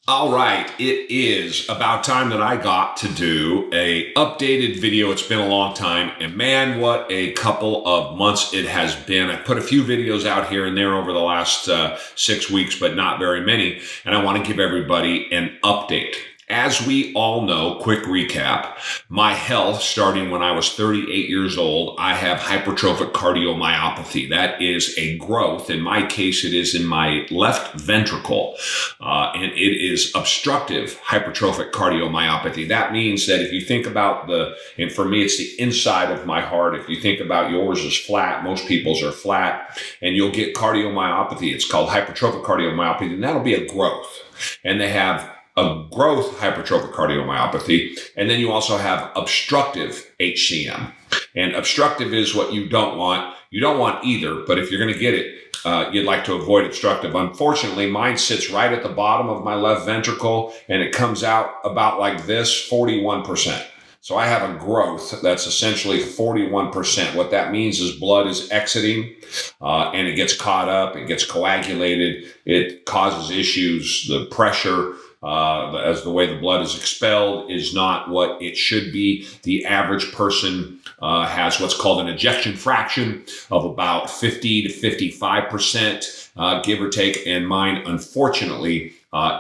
All right, it is about time that I got to do a updated video. It's been a long time, and man, what a couple of months it has been. I put a few videos out here and there over the last 6 weeks, but not very many, and I want to give everybody an update. As we all know, quick recap, my health starting when I was 38 years old, I have hypertrophic cardiomyopathy. That is a growth. In my case, it is in my left ventricle, and it is obstructive hypertrophic cardiomyopathy. That means that if you think about and for me, it's the inside of my heart. If you think about yours is flat, most people's are flat, and you'll get cardiomyopathy. It's called hypertrophic cardiomyopathy, and that'll be a growth. And they have a growth hypertrophic cardiomyopathy, and then you also have obstructive HCM. And obstructive is what you don't want. You don't want either, but if you're going to get it, you'd like to avoid obstructive. Unfortunately, mine sits right at the bottom of my left ventricle, and it comes out about like this, 41%. So I have a growth that's essentially 41%. What that means is blood is exiting, and it gets caught up, it gets coagulated, it causes issues, the pressure, as the way the blood is expelled is not what it should be. The average person has what's called an ejection fraction of about 50 to 55%, give or take, and mine, unfortunately,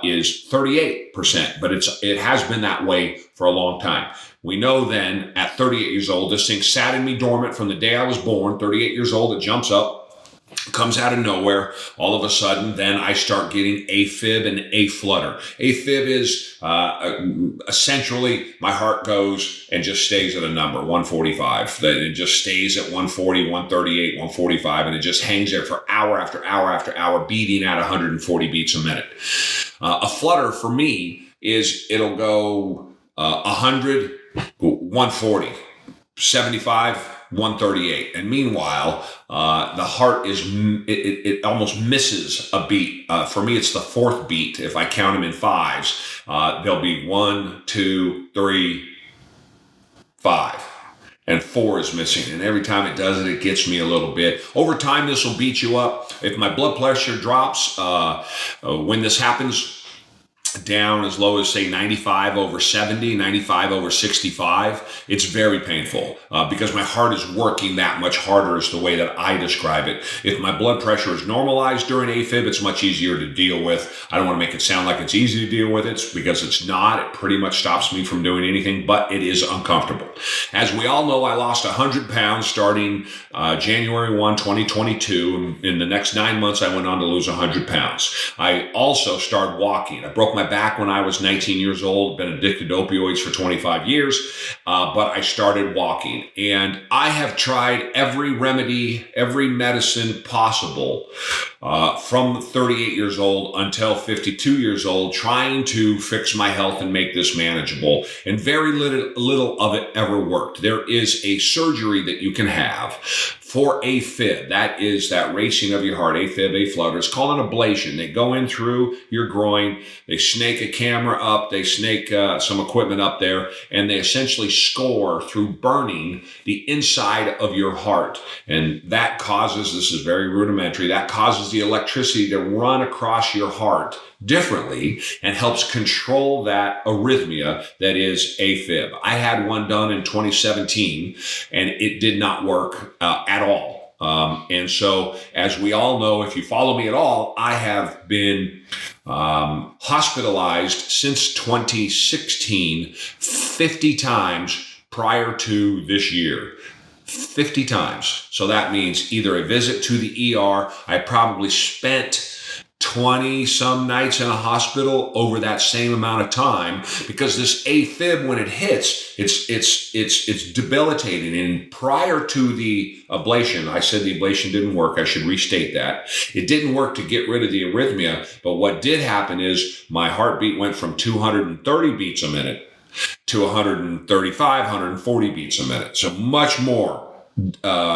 is 38%, but it has been that way for a long time. We know then at 38 years old, this thing sat in me dormant from the day I was born. 38 years old, it jumps up, comes out of nowhere. All of a sudden, then I start getting AFib and AFlutter. AFib is essentially my heart goes and just stays at a number, 145. It just stays at 140, 138, 145, and it just hangs there for hour after hour after hour, beating at 140 beats a minute. A flutter for me is it'll go 100, 140, 75, 138. And meanwhile, the heart it almost misses a beat. For me, it's the fourth beat. If I count them in fives, there'll be 1, 2, 3, 5. And 4 is missing. And every time it does it, it gets me a little bit. Over time, this will beat you up. If my blood pressure drops, when this happens, down as low as, say, 95 over 70, 95 over 65, it's very painful because my heart is working that much harder is the way that I describe it. If my blood pressure is normalized during AFib, it's much easier to deal with. I don't want to make it sound like it's easy to deal with. It's because it's not. It pretty much stops me from doing anything, but it is uncomfortable. As we all know, I lost 100 pounds starting January 1, 2022. In the next 9 months, I went on to lose 100 pounds. I also started walking. I broke my back when I was 19 years old, been addicted to opioids for 25 years, but I started walking. And I have tried every remedy, every medicine possible from 38 years old until 52 years old, trying to fix my health and make this manageable. And very little of it ever worked. There is a surgery that you can have for AFib. That is that racing of your heart, AFib, AFlutter. It's called an ablation. They go in through your groin, they snake a camera up, they snake some equipment up there, and they essentially score through burning the inside of your heart. And that causes, this is very rudimentary, that causes the electricity to run across your heart differently and helps control that arrhythmia that is AFib. I had one done in 2017 and it did not work at all. And so, as we all know, if you follow me at all, I have been hospitalized since 2016 50 times prior to this year. 50 times. So that means either a visit to the ER, I probably spent 20 some nights in a hospital over that same amount of time, because this AFib, when it hits, it's debilitating. And prior to the ablation, I said the ablation didn't work. I should restate that. It didn't work to get rid of the arrhythmia. But what did happen is my heartbeat went from 230 beats a minute to 135, 140 beats a minute. So much more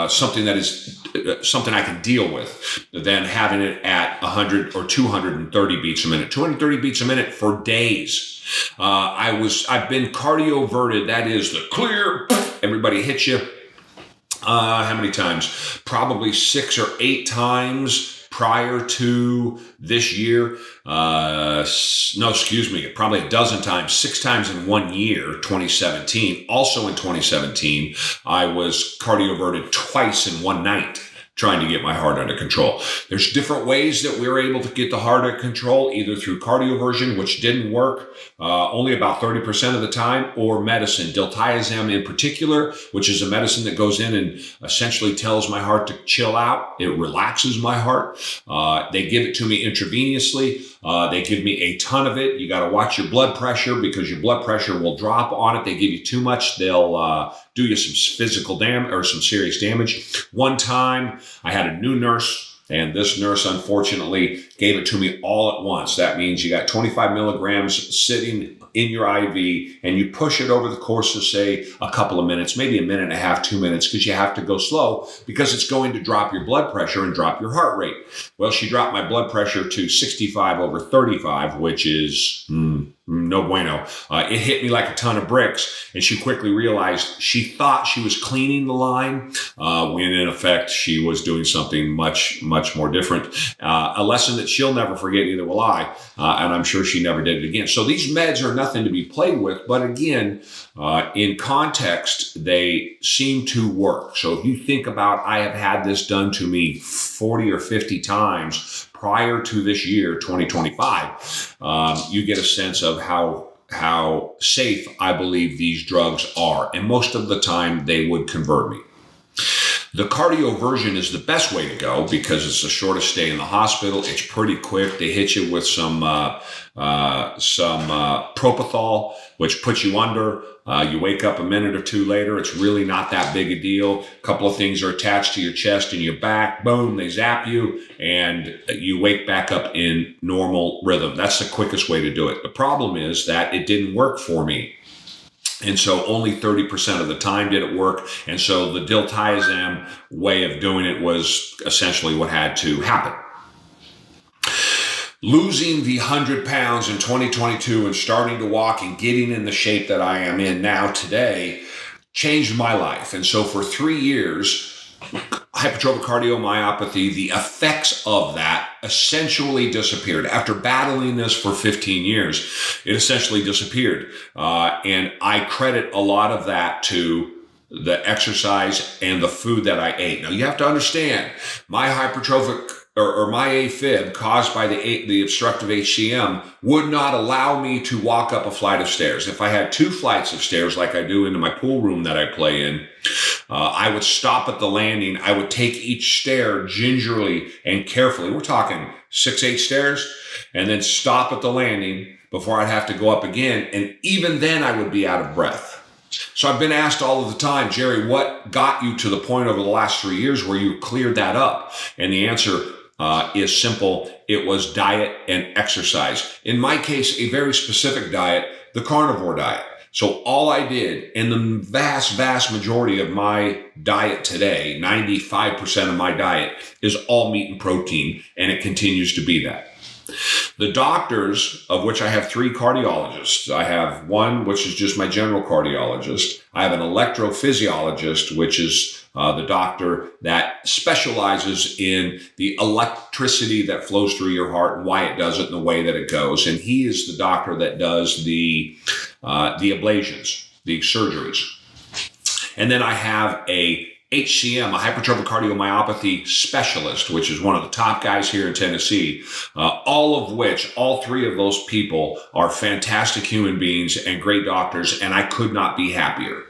something that is something I can deal with than having it at 100 or 230 beats a minute. 230 beats a minute for days. I've been cardioverted. That is the clear. Everybody hits you. How many times? Probably 6 or 8 times prior to this year. Probably a dozen times, 6 times in 1 year, 2017. Also in 2017, I was cardioverted twice in one night, trying to get my heart under control. There's different ways that we're able to get the heart under control, either through cardioversion, which didn't work only about 30% of the time, or medicine, diltiazem in particular, which is a medicine that goes in and essentially tells my heart to chill out. It relaxes my heart. They give it to me intravenously. They give me a ton of it. You got to watch your blood pressure because your blood pressure will drop on it. They give you too much, they'll do you some physical damage or some serious damage. One time I had a new nurse, and this nurse, unfortunately, gave it to me all at once. That means you got 25 milligrams sitting in your IV, and you push it over the course of, say, a couple of minutes, maybe a minute and a half, 2 minutes, because you have to go slow because it's going to drop your blood pressure and drop your heart rate. Well, she dropped my blood pressure to 65 over 35, which is no bueno. It hit me like a ton of bricks, and she quickly realized she thought she was cleaning the line when in effect she was doing something much more different. A lesson that she'll never forget, neither will I, and I'm sure she never did it again. So these meds are nothing to be played with, but again, in context, they seem to work. So if you think about, I have had this done to me 40 or 50 times prior to this year, 2025, you get a sense of how safe I believe these drugs are. And most of the time, they would convert me. The cardioversion is the best way to go because it's the shortest stay in the hospital. It's pretty quick. They hit you with some propofol, which puts you under. You wake up a minute or two later. It's really not that big a deal. A couple of things are attached to your chest and your back. Boom, they zap you, and you wake back up in normal rhythm. That's the quickest way to do it. The problem is that it didn't work for me. And so only 30% of the time did it work. And so the diltiazem way of doing it was essentially what had to happen. Losing the 100 pounds in 2022 and starting to walk and getting in the shape that I am in now today changed my life. And so for 3 years, hypertrophic cardiomyopathy, the effects of that essentially disappeared. After battling this for 15 years, it essentially disappeared. And I credit a lot of that to the exercise and the food that I ate. Now, you have to understand, my hypertrophic or my AFib caused by the obstructive HCM would not allow me to walk up a flight of stairs. If I had 2 flights of stairs like I do into my pool room that I play in, I would stop at the landing. I would take each stair gingerly and carefully. We're talking 6, 8 stairs, and then stop at the landing before I'd have to go up again. And even then I would be out of breath. So I've been asked all of the time, Jerry, what got you to the point over the last 3 years where you cleared that up? And the answer is simple. It was diet and exercise. In my case, a very specific diet, the carnivore diet. So all I did, and the vast majority of my diet today, 95% of my diet, is all meat and protein, and it continues to be that. The doctors, of which I have 3 cardiologists. I have one, which is just my general cardiologist. I have an electrophysiologist, which is the doctor that specializes in the electricity that flows through your heart and why it does it in the way that it goes. And he is the doctor that does the ablations, the surgeries. And then I have a HCM, a hypertrophic cardiomyopathy specialist, which is one of the top guys here in Tennessee, all 3 of those people are fantastic human beings and great doctors, and I could not be happier.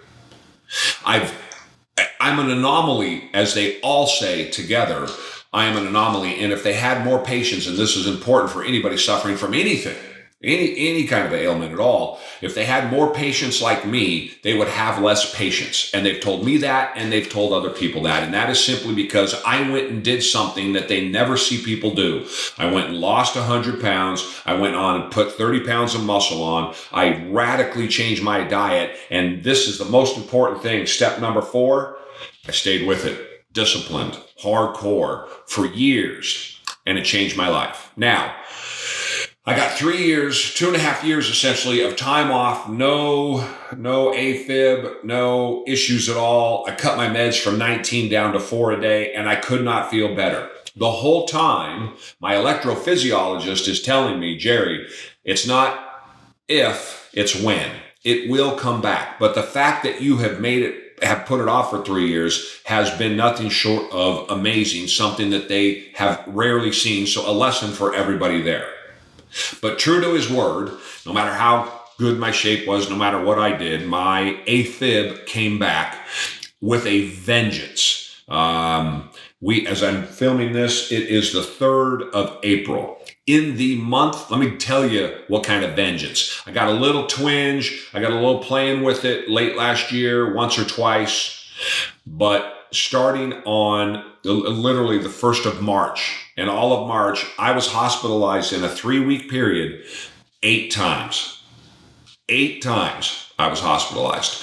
I'm an anomaly, as they all say together. I am an anomaly, and if they had more patients, and this is important for anybody suffering from anything, any kind of ailment at all, if they had more patients like me, they would have less patients. And they've told me that, and they've told other people that. And that is simply because I went and did something that they never see people do. I went and lost 100 pounds. I went on and put 30 pounds of muscle on. I radically changed my diet. And this is the most important thing. Step number 4, I stayed with it. Disciplined, hardcore for years. And it changed my life. Now, I got 3 years, 2.5 years essentially of time off, no AFib, no issues at all. I cut my meds from 19 down to 4 a day, and I could not feel better. The whole time, my electrophysiologist is telling me, Jerry, it's not if, it's when. It will come back. But the fact that you have put it off for 3 years has been nothing short of amazing, something that they have rarely seen. So a lesson for everybody there. But true to his word, no matter how good my shape was, no matter what I did, my AFib came back with a vengeance. As I'm filming this, it is the 3rd of April. In the month, let me tell you what kind of vengeance. I got a little twinge. I got a little playing with it late last year, once or twice. But starting on literally the 1st of March, and all of March, I was hospitalized in a 3-week period 8 times. 8 times I was hospitalized.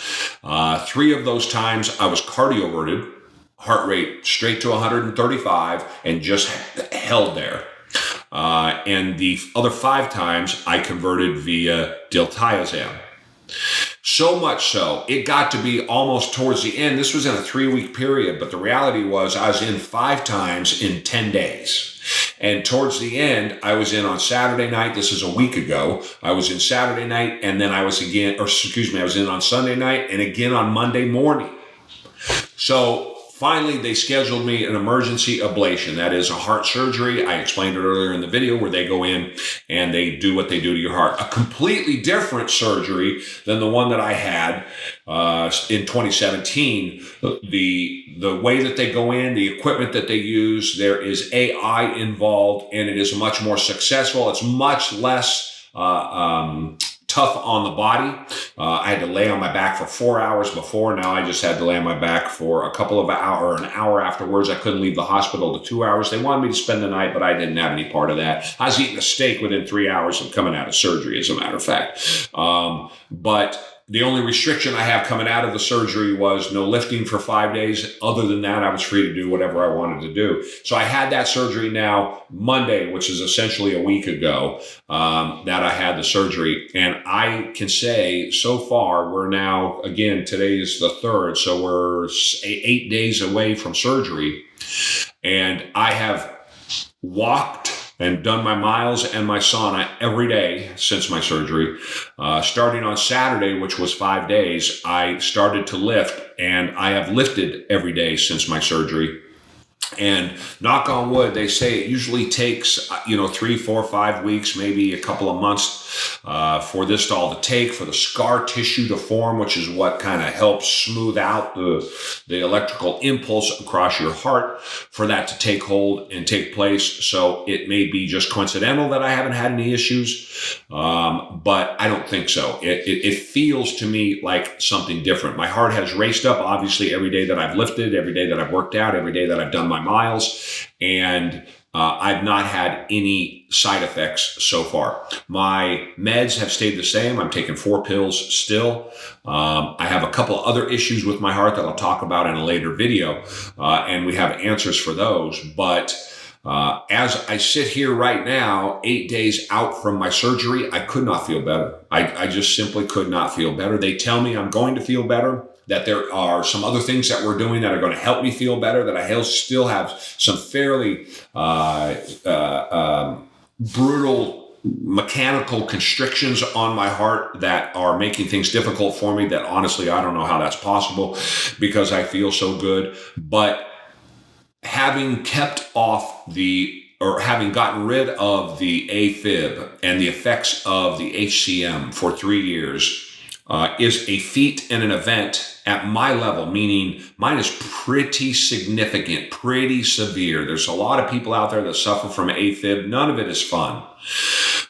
3 of those times I was cardioverted, heart rate straight to 135, and just held there. And the other 5 times I converted via diltiazem. So much so, it got to be almost towards the end. This was in a 3-week period, but the reality was I was in 5 times in 10 days. And towards the end, I was in on Saturday night. This is a week ago. I was in Saturday night, and then I was in on Sunday night and again on Monday morning. So finally, they scheduled me an emergency ablation. That is a heart surgery. I explained it earlier in the video, where they go in and they do what they do to your heart. A completely different surgery than the one that I had in 2017. The way that they go in, the equipment that they use, there is AI involved, and it is much more successful. It's much less tough on the body. I had to lay on my back for 4 hours before. Now I just had to lay on my back for a couple of hours, an hour afterwards. I couldn't leave the hospital to 2 hours. They wanted me to spend the night, but I didn't have any part of that. I was eating a steak within 3 hours of coming out of surgery, as a matter of fact. But the only restriction I have coming out of the surgery was no lifting for 5 days. Other than that, I was free to do whatever I wanted to do. So I had that surgery now Monday, which is essentially a week ago, that I had the surgery. And I can say so far, we're now, again, today is the 3rd. So we're 8 days away from surgery. And I have walked and done my miles and my sauna every day since my surgery. Starting on Saturday, which was 5 days, I started to lift, and I have lifted every day since my surgery. And knock on wood, they say it usually takes, 3, 4, 5 weeks, maybe a couple of months for this to all to take, for the scar tissue to form, which is what kind of helps smooth out the electrical impulse across your heart, for that to take hold and take place. So it may be just coincidental that I haven't had any issues, but I don't think so. It feels to me like something different. My heart has raced up, obviously, every day that I've lifted, every day that I've worked out, every day that I've done my miles, and I've not had any side effects so far. My meds have stayed the same. I'm taking 4 pills still. I have a couple of other issues with my heart that I'll talk about in a later video, and we have answers for those. But as I sit here right now, 8 days out from my surgery, I could not feel better. I just simply could not feel better. They tell me I'm going to feel better, that there are some other things that we're doing that are going to help me feel better, that I still have some fairly brutal mechanical constrictions on my heart that are making things difficult for me, that honestly, I don't know how that's possible because I feel so good. But having kept off having gotten rid of the AFib and the effects of the HCM for 3 years is a feat and an event at my level, meaning mine is pretty significant, pretty severe. There's a lot of people out there that suffer from AFib. None of it is fun.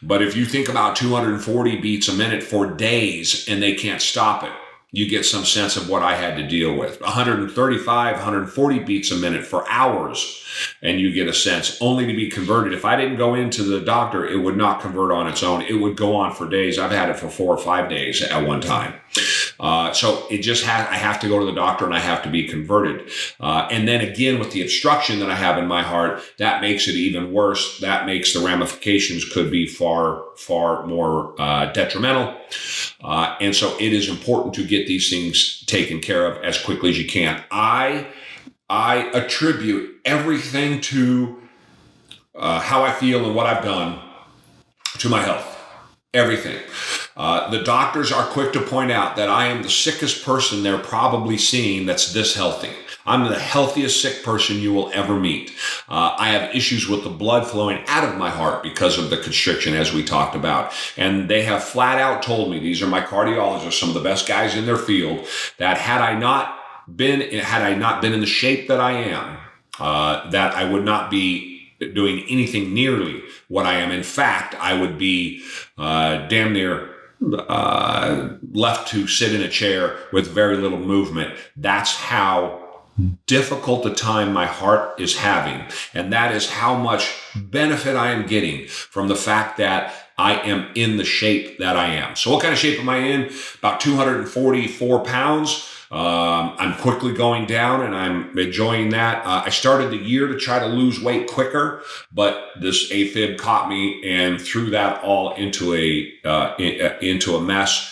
But if you think about 240 beats a minute for days and they can't stop it, you get some sense of what I had to deal with. 135, 140 beats a minute for hours, and you get a sense, only to be converted. If I didn't go into the doctor, it would not convert on its own. It would go on for days. I've had it for 4 or 5 days at one time. So it just I have to go to the doctor and I have to be converted. And then again, with the obstruction that I have in my heart, that makes it even worse. That makes the ramifications could be far, far more detrimental. And so it is important to get these things taken care of as quickly as you can. I attribute everything to how I feel and what I've done to my health. Everything. The doctors are quick to point out that I am the sickest person they're probably seeing that's this healthy. I'm the healthiest sick person you will ever meet. I have issues with the blood flowing out of my heart because of the constriction, as we talked about. And they have flat out told me, these are my cardiologists, some of the best guys in their field, that had I not been in the shape that I am, that I would not be doing anything nearly what I am. In fact, I would be damn near left to sit in a chair with very little movement. That's how difficult a time my heart is having. And that is how much benefit I am getting from the fact that I am in the shape that I am. So what kind of shape am I in? About 244 pounds. I'm quickly going down and I'm enjoying that. I started the year to try to lose weight quicker, but this AFib caught me and threw that all into a mess.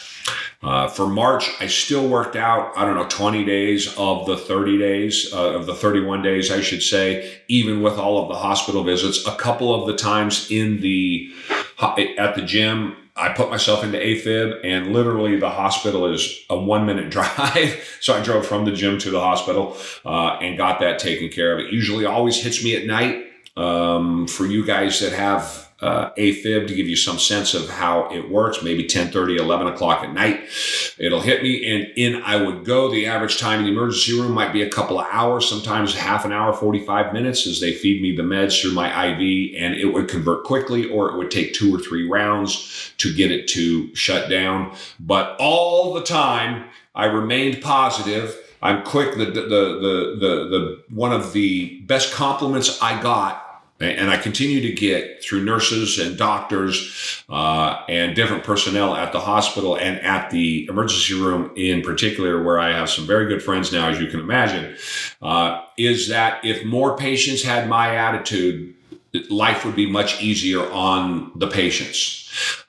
For March, I still worked out, 20 days of the 30 days, of the 31 days, I should say, even with all of the hospital visits. A couple of the times at the gym, I put myself into AFib, and literally the hospital is a 1-minute drive. So I drove from the gym to the hospital and got that taken care of. It usually always hits me at night. For you guys that have AFib, to give you some sense of how it works, maybe 10:30, 11 o'clock at night, it'll hit me, and in I would go. The average time in the emergency room might be a couple of hours, sometimes half an hour, 45 minutes, as they feed me the meds through my IV, and it would convert quickly, or it would take 2 or 3 rounds to get it to shut down. But all the time, I remained positive. I'm quick. The one of the best compliments I got, and I continue to get through nurses and doctors and different personnel at the hospital and at the emergency room in particular, where I have some very good friends now, as you can imagine, is that if more patients had my attitude, life would be much easier on the patients.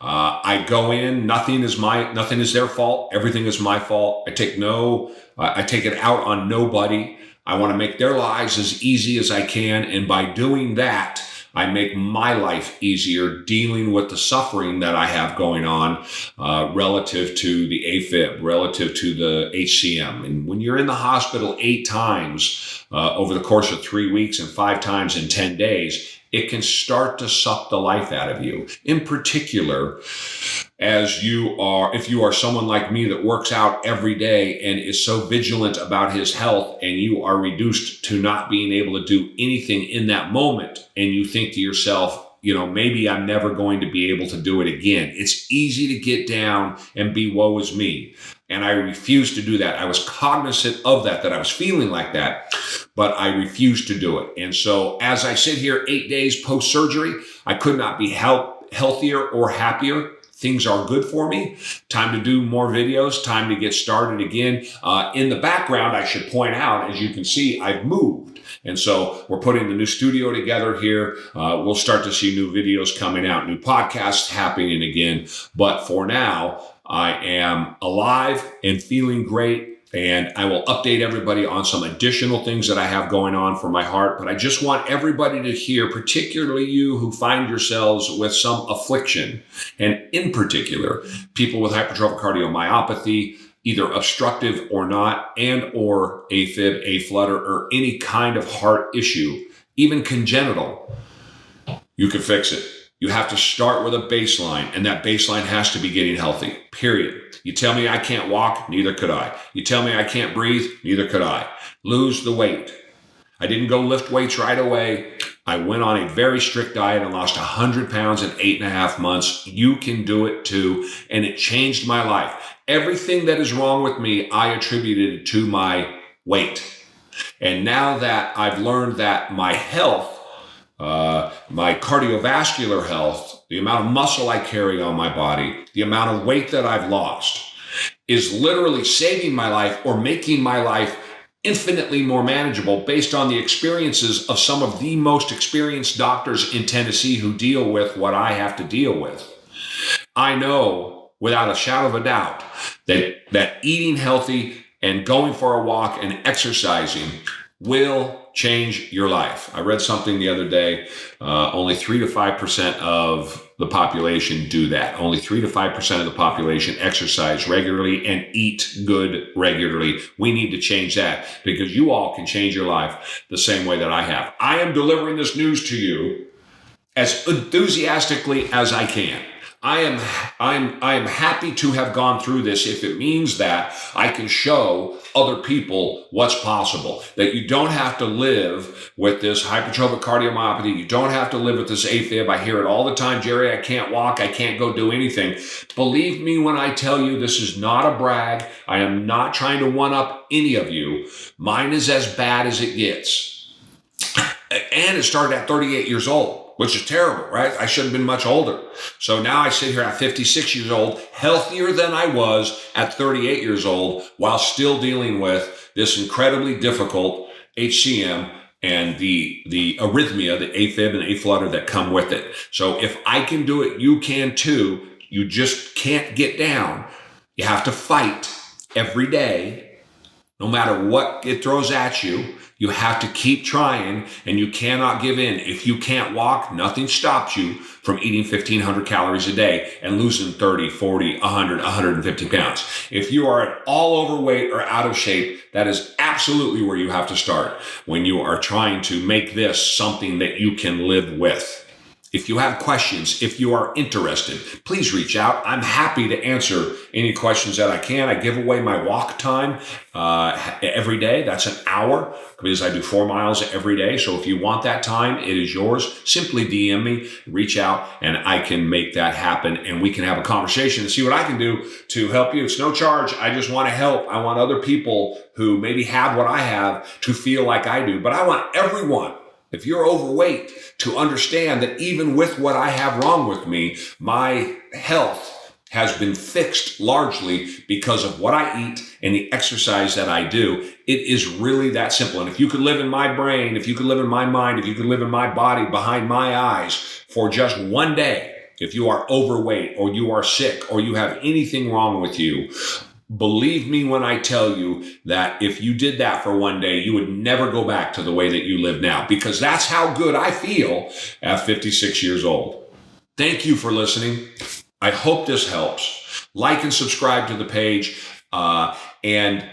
I go in, nothing is their fault. Everything is my fault. I take it out on nobody. I want to make their lives as easy as I can. And by doing that, I make my life easier dealing with the suffering that I have going on relative to the AFib, relative to the HCM. And when you're in the hospital 8 times over the course of 3 weeks and 5 times in 10 days, it can start to suck the life out of you. In particular, if you are someone like me that works out every day and is so vigilant about his health, and you are reduced to not being able to do anything in that moment, and you think to yourself, maybe I'm never going to be able to do it again. It's easy to get down and be woe is me. And I refused to do that. I was cognizant of that I was feeling like that, but I refused to do it. And so as I sit here 8 days post-surgery, I could not be healthier or happier. Things are good for me. Time to do more videos, time to get started again. In the background, I should point out, as you can see, I've moved. And so we're putting the new studio together here. We'll start to see new videos coming out, new podcasts happening again. But for now, I am alive and feeling great. And I will update everybody on some additional things that I have going on for my heart. But I just want everybody to hear, particularly you who find yourselves with some affliction, and in particular, people with hypertrophic cardiomyopathy, either obstructive or not, and or AFib, AFlutter, or any kind of heart issue, even congenital, you can fix it. You have to start with a baseline, and that baseline has to be getting healthy, period. You tell me I can't walk, neither could I. You tell me I can't breathe, neither could I. Lose the weight. I didn't go lift weights right away. I went on a very strict diet and lost 100 pounds in 8.5 months. You can do it too, and it changed my life. Everything that is wrong with me, I attributed to my weight. And now that I've learned that my health, my cardiovascular health, the amount of muscle I carry on my body, the amount of weight that I've lost is literally saving my life or making my life infinitely more manageable based on the experiences of some of the most experienced doctors in Tennessee who deal with what I have to deal with. I know without a shadow of a doubt that eating healthy and going for a walk and exercising will change your life. I read something the other day, only 3 to 5% of the population do that. Only 3 to 5% of the population exercise regularly and eat good regularly. We need to change that because you all can change your life the same way that I have. I am delivering this news to you as enthusiastically as I can. I am happy to have gone through this if it means that I can show other people what's possible, that you don't have to live with this hypertrophic cardiomyopathy. You don't have to live with this AFib. I hear it all the time. Jerry, I can't walk. I can't go do anything. Believe me when I tell you this is not a brag. I am not trying to one up any of you. Mine is as bad as it gets. And it started at 38 years old, which is terrible, right? I should have been much older. So now I sit here at 56 years old, healthier than I was at 38 years old, while still dealing with this incredibly difficult HCM and the arrhythmia, the AFib and AFlutter that come with it. So if I can do it, you can too. You just can't get down. You have to fight every day, no matter what it throws at you. You have to keep trying and you cannot give in. If you can't walk, nothing stops you from eating 1,500 calories a day and losing 30, 40, 100, 150 pounds. If you are at all overweight or out of shape, that is absolutely where you have to start when you are trying to make this something that you can live with. If you have questions, if you are interested, please reach out. I'm happy to answer any questions that I can. I give away my walk time every day. That's an hour because I do 4 miles every day. So if you want that time, it is yours. Simply DM me, reach out, and I can make that happen. And we can have a conversation and see what I can do to help you. It's no charge. I just want to help. I want other people who maybe have what I have to feel like I do. But I want everyone, if you're overweight, to understand that even with what I have wrong with me, my health has been fixed largely because of what I eat and the exercise that I do. It is really that simple. And if you could live in my brain, if you could live in my mind, if you could live in my body behind my eyes for just one day, if you are overweight or you are sick or you have anything wrong with you, believe me when I tell you that if you did that for one day, you would never go back to the way that you live now, because that's how good I feel at 56 years old. Thank you for listening. I hope this helps. Like and subscribe to the page. And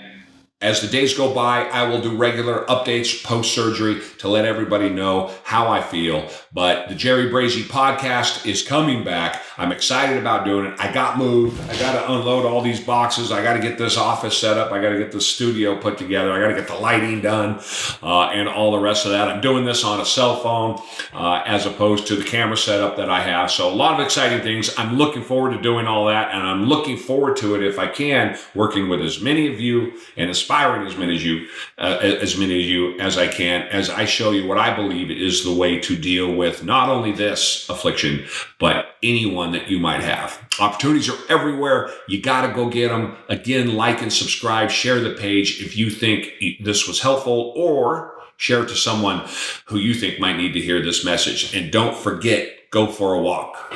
as the days go by, I will do regular updates post-surgery to let everybody know how I feel. But the Jerry Brazy podcast is coming back. I'm excited about doing it. I got moved. I got to unload all these boxes. I got to get this office set up. I got to get the studio put together. I got to get the lighting done and all the rest of that. I'm doing this on a cell phone as opposed to the camera setup that I have. So a lot of exciting things. I'm looking forward to doing all that, and I'm looking forward to it, if I can, working with as many of you and inspiring as many of you as I can, as I show you what I believe is the way to deal with not only this affliction, but anyone that you might have. Opportunities are everywhere. You got to go get them. Again, like and subscribe, share the page if you think this was helpful, or share it to someone who you think might need to hear this message. And don't forget, go for a walk.